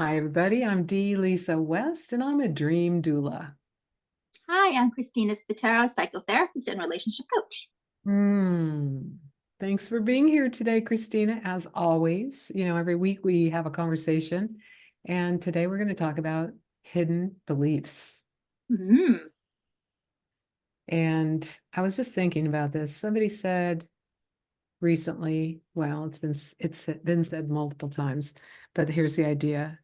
Hi, everybody. I'm D.Lisa West, and I'm a dream doula. Hi, I'm Cristina Spataro, psychotherapist and relationship coach. Hmm. Thanks for being here today, Cristina. As always, every week we have a conversation, and today we're going to talk about hidden beliefs. Mm. And I was just thinking about this. Somebody said recently, well, it's been said multiple times, but here's the idea.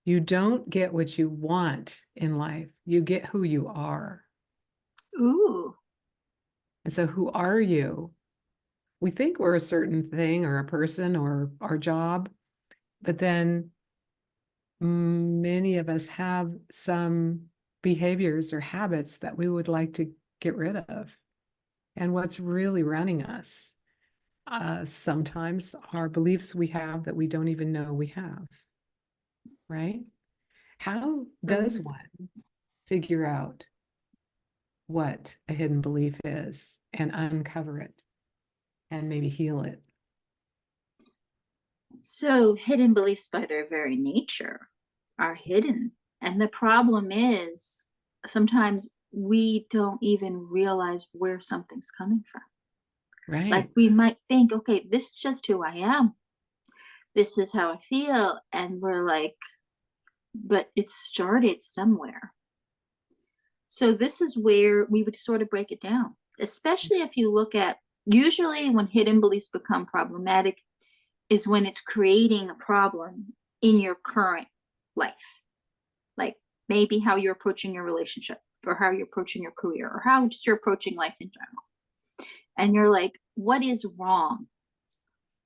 You don't get what you want in life. You get who you are. Ooh. And so who are you? We think we're a certain thing or a person or our job, but then many of us have some behaviors or habits that we would like to get rid of. And what's really running us sometimes are beliefs we have that we don't even know we have, right? How does Mm. one figure out what a hidden belief is and uncover it and maybe heal it? So, hidden beliefs by their very nature are hidden. And the problem is sometimes we don't even realize where something's coming from. Like Right. we might think, okay, this is just who I am. This is how I feel. And we're like, but it started somewhere. So this is where we would sort of break it down, especially if you look at usually when hidden beliefs become problematic is when it's creating a problem in your current life. Like maybe how you're approaching your relationship or how you're approaching your career or how just you're approaching life in general. And you're like, what is wrong?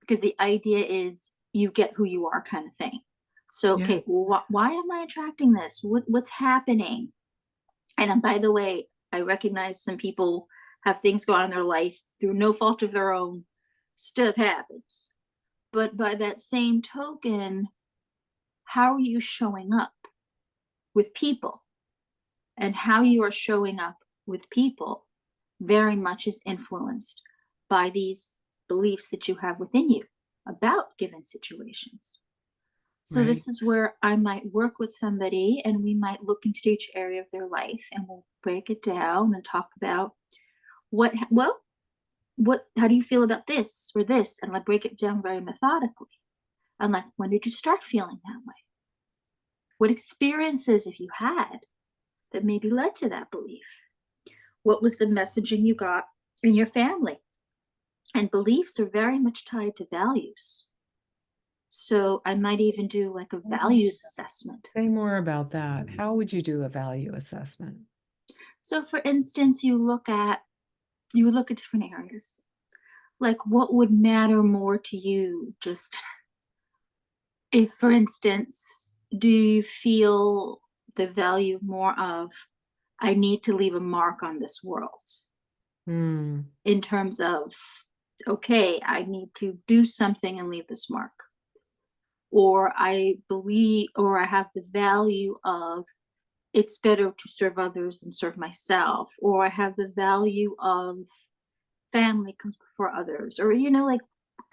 Because the idea is you get who you are kind of thing. So, Yeah. okay, well, why am I attracting this? What's happening? And by the way, I recognize some people have things go on in their life through no fault of their own. Stuff happens. But by that same token, how are you showing up with people? And how you are showing up with people very much is influenced by these beliefs that you have within you about given situations. So Right. this is where I might work with somebody and we might look into each area of their life and we'll break it down and talk about what how do you feel about this or this, and like break it down very methodically. And like, when did you start feeling that way? What experiences have you had that maybe led to that belief? What was the messaging you got in your family? And beliefs are very much tied to values. So I might even do like a values assessment. Say more about that. How would you do a value assessment? So for instance, you look at different areas. Like what would matter more to you? Just if, for instance, do you feel the value more of I need to leave a mark on this world Hmm. in terms of, okay, I need to do something and leave this mark. Or I believe, or I have the value of it's better to serve others than serve myself. Or I have the value of family comes before others. Or, like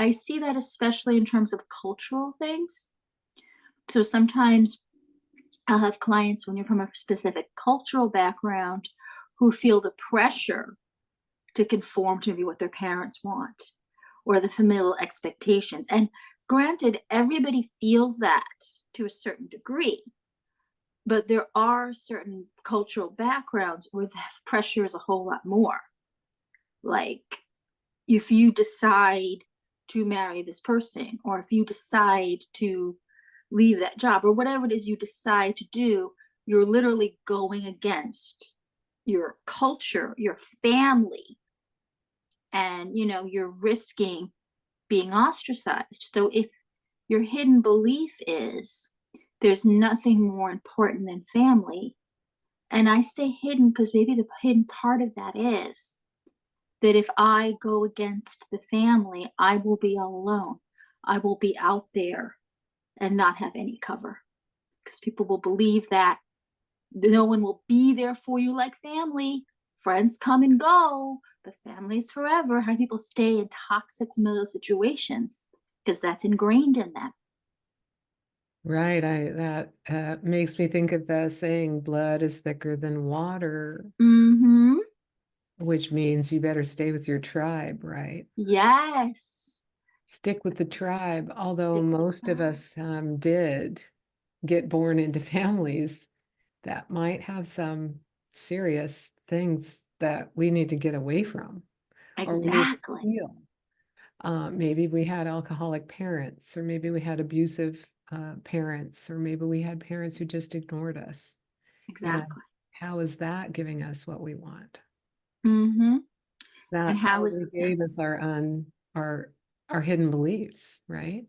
I see that especially in terms of cultural things. So sometimes I'll have clients when you're from a specific cultural background who feel the pressure to conform to what their parents want or the familial expectations. And granted, everybody feels that to a certain degree, but there are certain cultural backgrounds where the pressure is a whole lot more. Like if you decide to marry this person, or if you decide to leave that job, or whatever it is you decide to do, you're literally going against your culture, your family, and you're risking being ostracized. So if your hidden belief is there's nothing more important than family, and I say hidden because maybe the hidden part of that is that if I go against the family, I will be all alone. I will be out there and not have any cover because people will believe that no one will be there for you like family. Friends come and go, but family's forever. How do people stay in toxic familial situations? Because that's ingrained in them. Right. That makes me think of the saying, blood is thicker than water, Mm-hmm. which means you better stay with your tribe, right? Yes. Stick with the tribe. Although Stick with most of that. us did get born into families that might have some serious things that we need to get away from or we need to Exactly. heal. Maybe we had alcoholic parents, or maybe we had abusive parents, or maybe we had parents who just ignored us. And Exactly. how is that giving us what we want? Mm-hmm. And That how is probably that? gave us our our hidden beliefs, right?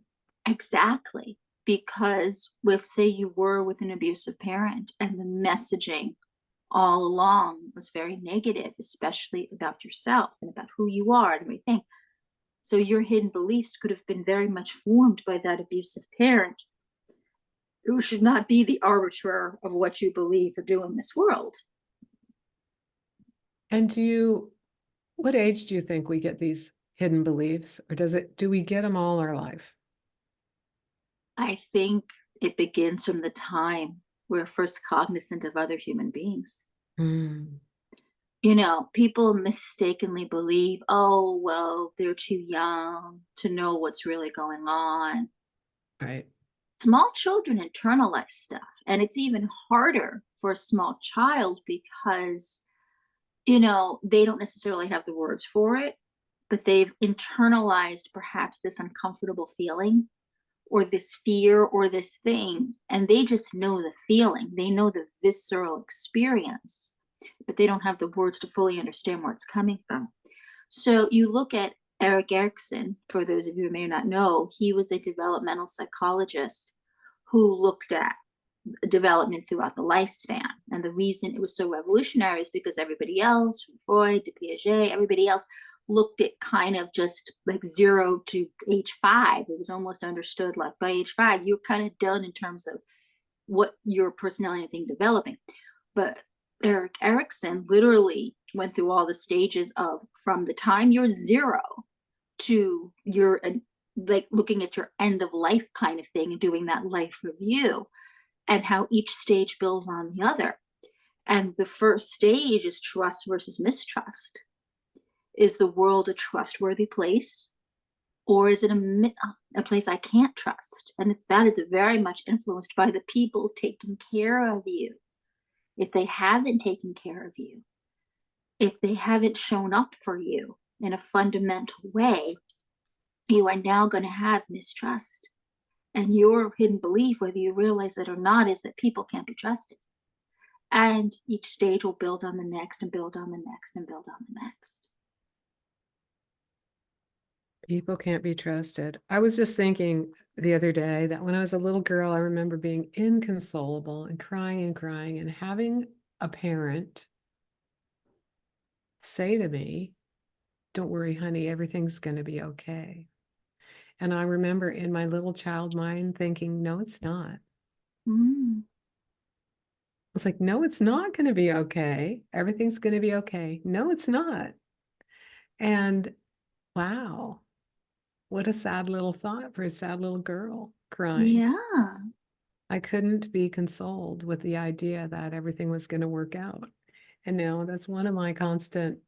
Exactly. Because if, say, you were with an abusive parent and the messaging all along was very negative, especially about yourself and about who you are and everything. So your hidden beliefs could have been very much formed by that abusive parent who should not be the arbiter of what you believe or do in this world. And what age do you think we get these hidden beliefs, or do we get them all our life? I think it begins from the time we're first cognizant of other human beings. Mm, People mistakenly believe, oh, well, they're too young to know what's really going on. right. Small children internalize stuff, and it's even harder for a small child because, they don't necessarily have the words for it, but they've internalized perhaps this uncomfortable feeling or this fear or this thing, and they just know the feeling. They know the visceral experience, but they don't have the words to fully understand where it's coming from. So you look at Eric Erickson, for those of you who may not know, he was a developmental psychologist who looked at development throughout the lifespan. And the reason it was so revolutionary is because everybody else, from Freud to Piaget, everybody else looked at kind of just like 0 to age 5. It was almost understood like by age 5, you're kind of done in terms of what your personality thing developing. But Eric Erickson literally went through all the stages of from the time you're 0 to your like looking at your end of life kind of thing and doing that life review and how each stage builds on the other. And the first stage is trust versus mistrust. Is the world a trustworthy place? Or is it a place I can't trust? And that is very much influenced by the people taking care of you. If they haven't taken care of you, if they haven't shown up for you in a fundamental way, you are now going to have mistrust. And your hidden belief, whether you realize it or not, is that people can't be trusted. And each stage will build on the next and build on the next and build on the next. People can't be trusted. I was just thinking the other day that when I was a little girl, I remember being inconsolable and crying and having a parent say to me, "Don't worry, honey, everything's going to be okay." And I remember in my little child mind thinking, "No, it's not." Mm, It's like, "No, it's not going to be okay. Everything's going to be okay." No, it's not. And wow, what a sad little thought for a sad little girl crying. yeah, I couldn't be consoled with the idea that everything was going to work out. And now that's one of my constant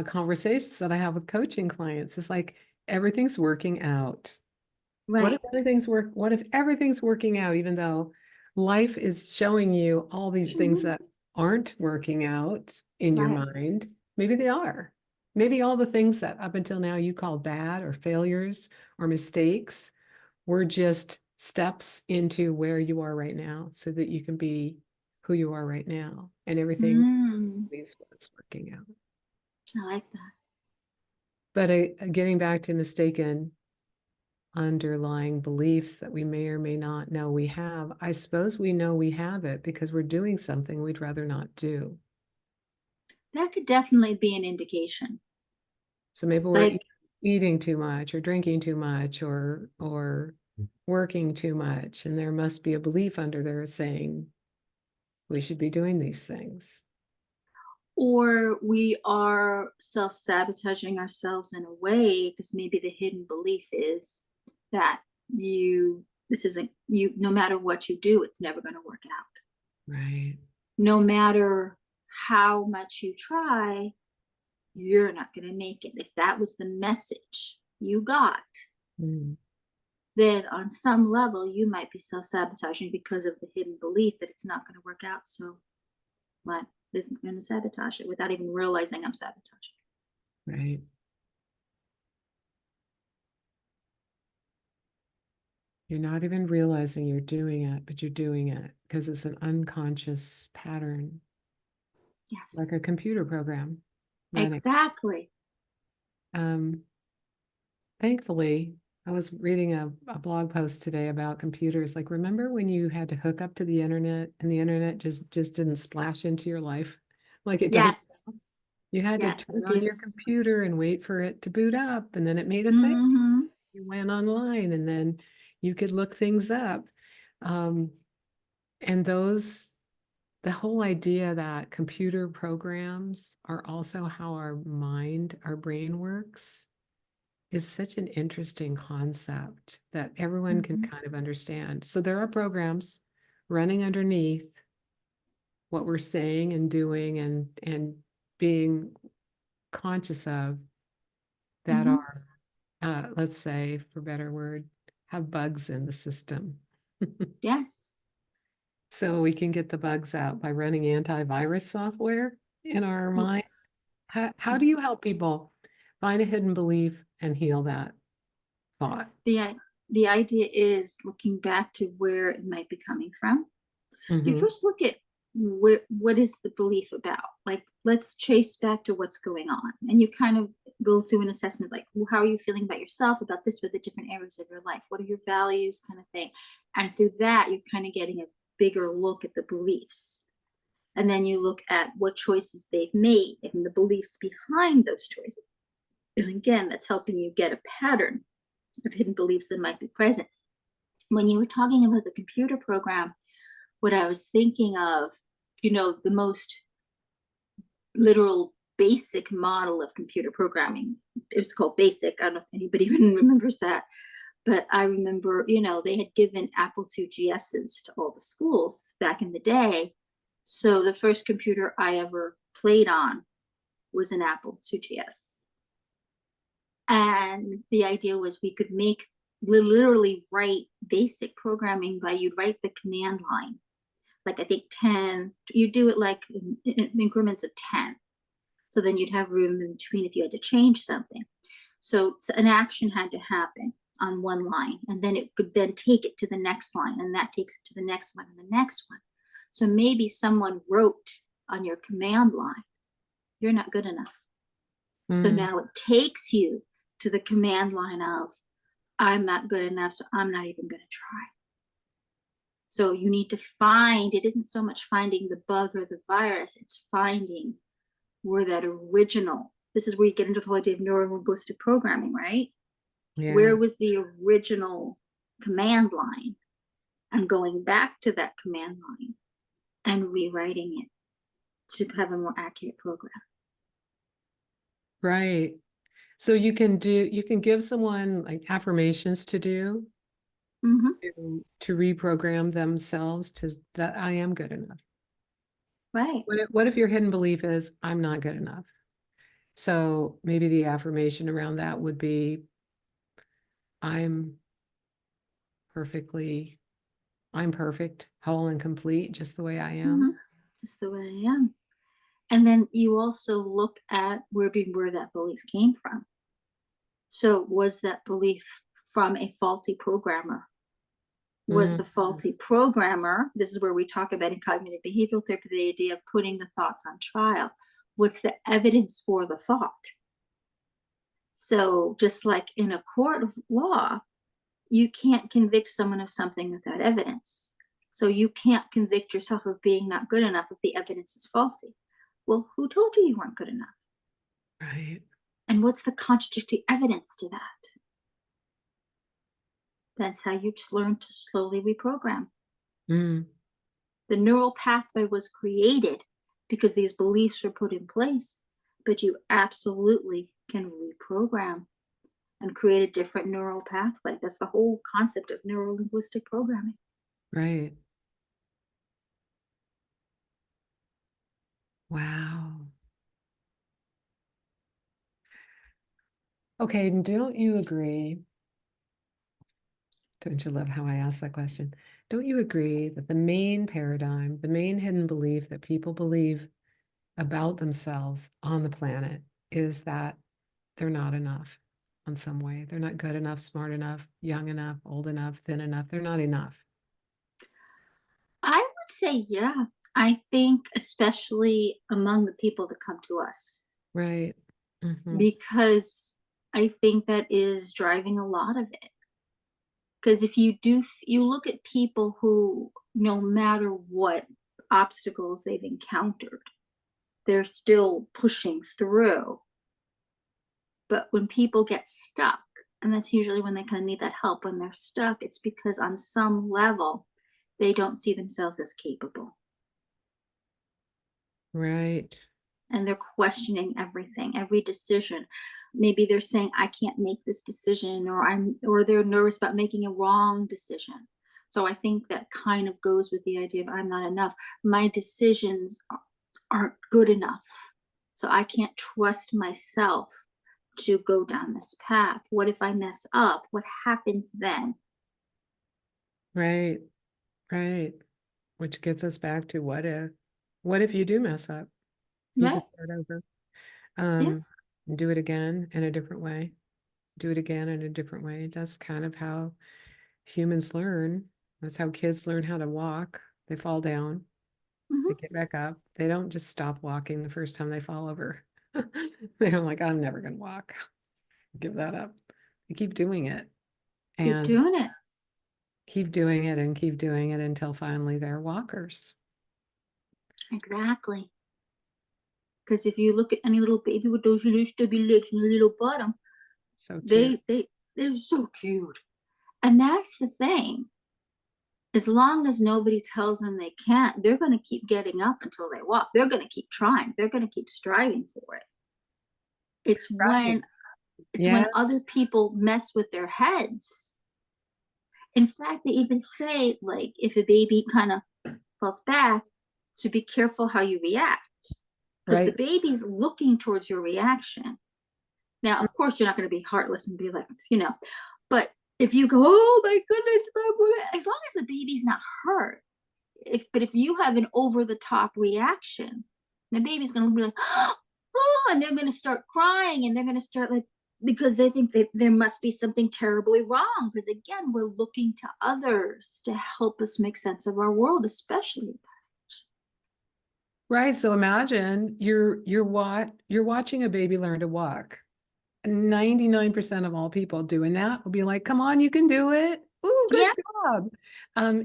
conversations that I have with coaching clients. It's like everything's working out. right. What if everything's working out, even though life is showing you all these things Mhm. that aren't working out in your Right. mind? Maybe they are. Maybe all the things that up until now you called bad or failures or mistakes were just steps into where you are right now so that you can be who you are right now and everything Mm, is what's working out. I like that. But getting back to mistaken underlying beliefs that we may or may not know we have, I suppose we know we have it because we're doing something we'd rather not do. That could definitely be an indication. So maybe we're Like, eating too much or drinking too much or working too much, and there must be a belief under there saying we should be doing these things. or we are self sabotaging ourselves in a way because maybe the hidden belief is that you This isn't you, no matter what you do, it's never going to work out. Right. No matter how much you try, you're not going to make it. If that was the message you got, Mm. then on some level you might be self-sabotaging because of the hidden belief that it's not going to work out. So what is going to sabotage it without even realizing I'm sabotaging? Right. You're not even realizing you're doing it, but you're doing it because it's an unconscious pattern, Yes, like a computer program running. exactly. Um, Thankfully, I was reading a blog post today about computers. Like, remember when you had to hook up to the internet and the internet just didn't splash into your life like it does Yes, now? You had to yes, I turn on do. your computer and wait for it to boot up, and then it made a sound. Mm-hmm. You went online, and then you could look things up. Um, and the whole idea that computer programs are also how our brain works is such an interesting concept that everyone can Mm-hmm. kind of understand. So there are programs running underneath what we're saying and doing and being conscious of that Mm-hmm. are, let's say, for a better word, have bugs in the system. Yes. So we can get the bugs out by running antivirus software in our mind. How do you help people find a hidden belief and heal that thought? The idea is looking back to where it might be coming from. You Hmm. first look at what is the belief about. Like, let's chase back to what's going on, and you kind of go through an assessment, like, well, how are you feeling about yourself, about this, with the different areas of your life? What are your values, kind of thing. And through that, you're kind of getting a bigger look at the beliefs. And then you look at what choices they've made and the beliefs behind those choices. And again, that's helping you get a pattern of hidden beliefs that might be present. When you were talking about the computer program, what I was thinking of, the most literal basic model of computer programming. It was called BASIC. I don't know if anybody even remembers that. But I remember, they had given Apple II GSs to all the schools back in the day. So the first computer I ever played on was an Apple II GS. And the idea was we could literally write basic programming by you'd write the command line. Like, I think 10, you do it like in increments of 10. So then you'd have room in between if you had to change something. So an action had to happen on one line, and then it could then take it to the next line, and that takes it to the next one and the next one. So maybe someone wrote on your command line, you're not good enough. So Mm. now it takes you to the command line of, I'm not good enough, so I'm not even going to try. So you need to find, it isn't so much finding the bug or the virus, it's finding where that original, this is where you get into the whole idea of neuro-linguistic programming, right? Yeah. Where was the original command line? And going back to that command line and rewriting it to have a more accurate program. Right. So you can give someone like affirmations to do Mm-hmm. to reprogram themselves to that I am good enough. Right. What if your hidden belief is I'm not good enough? So maybe the affirmation around that would be I'm perfectly, I'm perfect, whole and complete, just the way I Mm-hmm. am. Just the way I am. And then you also look at where that belief came from. So was that belief from a faulty programmer? Was Mm. the faulty programmer, this is where we talk about in cognitive behavioral therapy, the idea of putting the thoughts on trial. What's the evidence for the thought? So just like in a court of law, you can't convict someone of something without evidence. So you can't convict yourself of being not good enough if the evidence is faulty. Well, who told you weren't good enough? Right. And what's the contradictory evidence to that? That's how you just learn to slowly reprogram. Mm. The neural pathway was created because these beliefs were put in place, but you absolutely can reprogram and create a different neural pathway. That's the whole concept of neuro-linguistic programming. Right. Wow. Okay, and don't you agree? Don't you love how I asked that question? Don't you agree that the main paradigm, the main hidden belief that people believe about themselves on the planet is that they're not enough in some way? They're not good enough, smart enough, young enough, old enough, thin enough. They're not enough. I would say, yeah. I think especially among the people that come to us, Right. Hmm. because I think that is driving a lot of it. Because if you do, you look at people who, no matter what obstacles they've encountered, they're still pushing through. But when people get stuck, and that's usually when they kind of need that help, when they're stuck, it's because on some level, they don't see themselves as capable. Right. And they're questioning everything, every decision. Maybe they're saying, I can't make this decision, or they're nervous about making a wrong decision. So I think that kind of goes with the idea of I'm not enough. My decisions aren't good enough. So I can't trust myself to go down this path. What if I mess up? What happens then? Right. Right. Which gets us back to what if? What if you do mess up? You could Right? start over. Yeah. Um, do it again in a different way. Do it again in a different way. That's kind of how humans learn. That's how kids learn how to walk. They fall down, they Hmm. get back up. They don't just stop walking the first time they fall over. They don't like, I'm never going to walk. Give that up. They keep doing it Keep and doing it. keep doing it and keep doing it until finally they're walkers. Exactly. Because if you look at any little baby with those little stubby legs and the little bottom, So cute. they're so cute. And that's the thing. As long as nobody tells them they can't, they're going to keep getting up until they walk. They're going to keep trying. They're going to keep striving for it. It's Right. when it's Yeah. when other people mess with their heads. In fact, they even say, like, if a baby kind of falls back, to be careful how you react, because the Right. baby's looking towards your reaction. Now, of course, you're not going to be heartless and be like, but if you go, oh my goodness, as long as the baby's not hurt, if you have an over the top reaction, the baby's going to be like, oh, and they're going to start crying, and they're going to start like, because they think that there must be something terribly wrong. Because again, we're looking to others to help us make sense of our world, especially. Right. So imagine you're watching a baby learn to walk. 99% of all people doing that will be like, come on, you can do it. Ooh, good Yeah, job.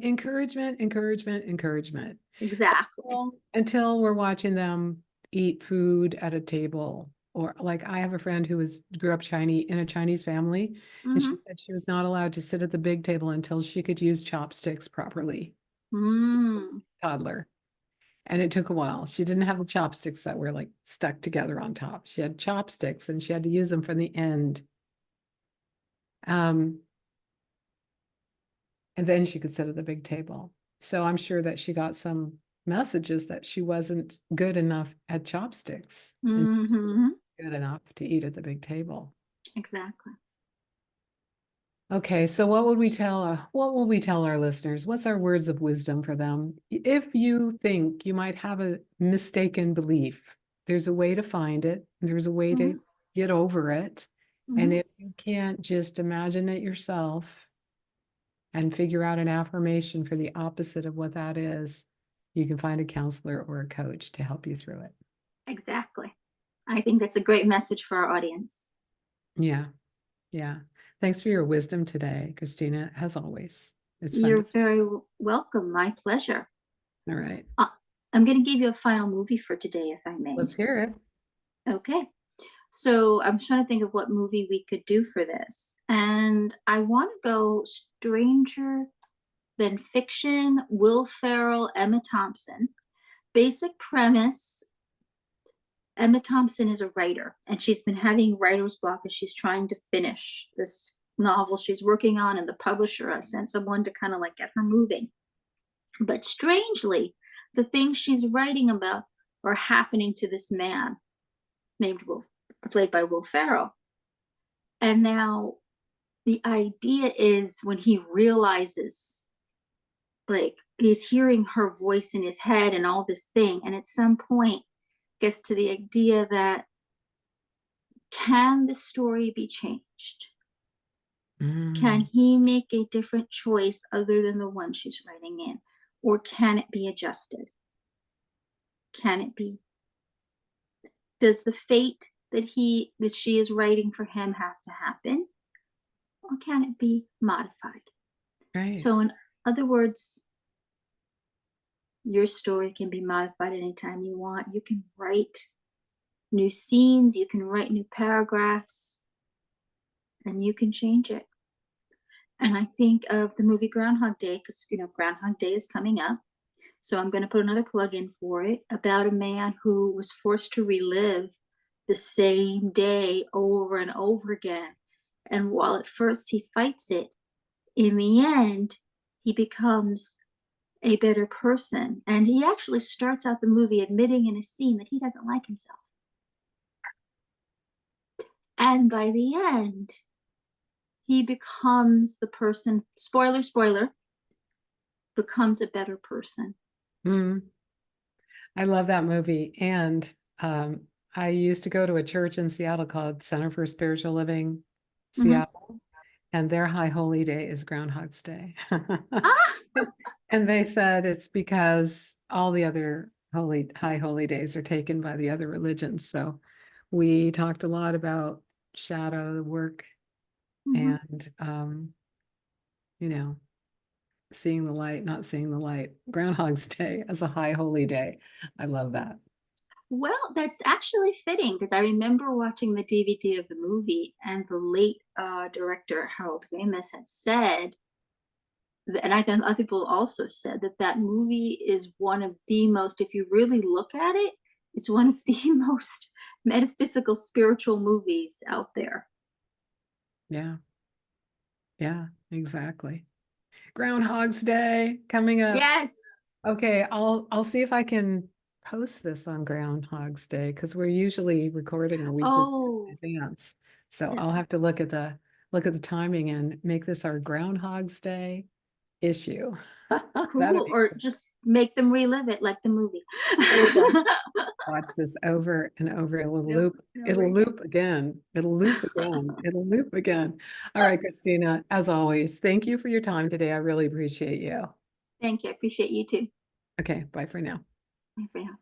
Encouragement, encouragement, encouragement. exactly. Until we're watching them eat food at a table. Or like I have a friend who grew up Chinese in a Chinese family, and she Mm-hmm. said she was not allowed to sit at the big table until she could use chopsticks properly. Mm. Toddler. And it took a while. She didn't have the chopsticks that were like stuck together on top. She had chopsticks and she had to use them from the end. Um, and then she could sit at the big table. So I'm sure that she got some messages that she wasn't good enough at chopsticks and Mm-hmm. good enough to eat at the big table. Exactly. Okay, so what will we tell our listeners? What's our words of wisdom for them? If you think you might have a mistaken belief, there's a way to find it. There's a way Mm-hmm. to get over it. And Mm-hmm. if you can't just imagine it yourself and figure out an affirmation for the opposite of what that is, you can find a counselor or a coach to help you through it. Exactly. I think that's a great message for our audience. Yeah, yeah. Thanks for your wisdom today, Christina, as always. It's fun You're to. very welcome. My pleasure. All right, Uh, I'm going to give you a final movie for today, if I may. let's hear it. Okay. So I'm trying to think of what movie we could do for this. And I want to go Stranger Than Fiction, Will Ferrell, Emma Thompson. Basic premise: Emma Thompson is a writer, and she's been having writer's block as she's trying to finish this novel she's working on, and the publisher has sent someone to kind of like get her moving. But strangely, the things she's writing about are happening to this man named Will, played by Will Ferrell. And now the idea is when he realizes, like, he's hearing her voice in his head and all this thing, and at some point gets to the idea that, can the story be changed? Can he make a different choice other than the one she's writing in? Or can it be adjusted? Can it be? Does the fate that she is writing for him have to happen? Or can it be modified? Right. So in other words, your story can be modified anytime you want. You can write new scenes, you can write new paragraphs, and you can change it. And I think of the movie Groundhog Day, because Groundhog Day is coming up. So I'm going to put another plug in for it, about a man who was forced to relive the same day over and over again. And while at first he fights it, in the end, he becomes a better person. And he actually starts out the movie admitting in a scene that he doesn't like himself. And by the end, he becomes the person, spoiler, spoiler, becomes a better person. I love that movie. And I used to go to a church in Seattle called Center for Spiritual Living Seattle, and their high holy day is Groundhog's Day. And they said it's because all the other high holy days are taken by the other religions. So we talked a lot about shadow work and seeing the light, not seeing the light. Groundhog's Day as a high holy day. I love that. Well, that's actually fitting, because I remember watching the DVD of the movie, and the late director Harold Ramis had said, and I think other people also said, that that movie is one of the most, if you really look at it, it's one of the most metaphysical, spiritual movies out there. Yeah. Yeah, exactly. Groundhog's Day coming up. Yes. Okay, I'll see if I can post this on Groundhog's Day, because we're usually recording a week in advance. So I'll have to look at the timing and make this our Groundhog's Day issue. Cool. Or just make them relive it like the movie. Watch this over and over. It'll loop. It'll loop again. It'll loop again. It'll loop again. All right, Cristina, as always, thank you for your time today. I really appreciate you. Thank you. I appreciate you too. Okay, bye for now. Bye for now.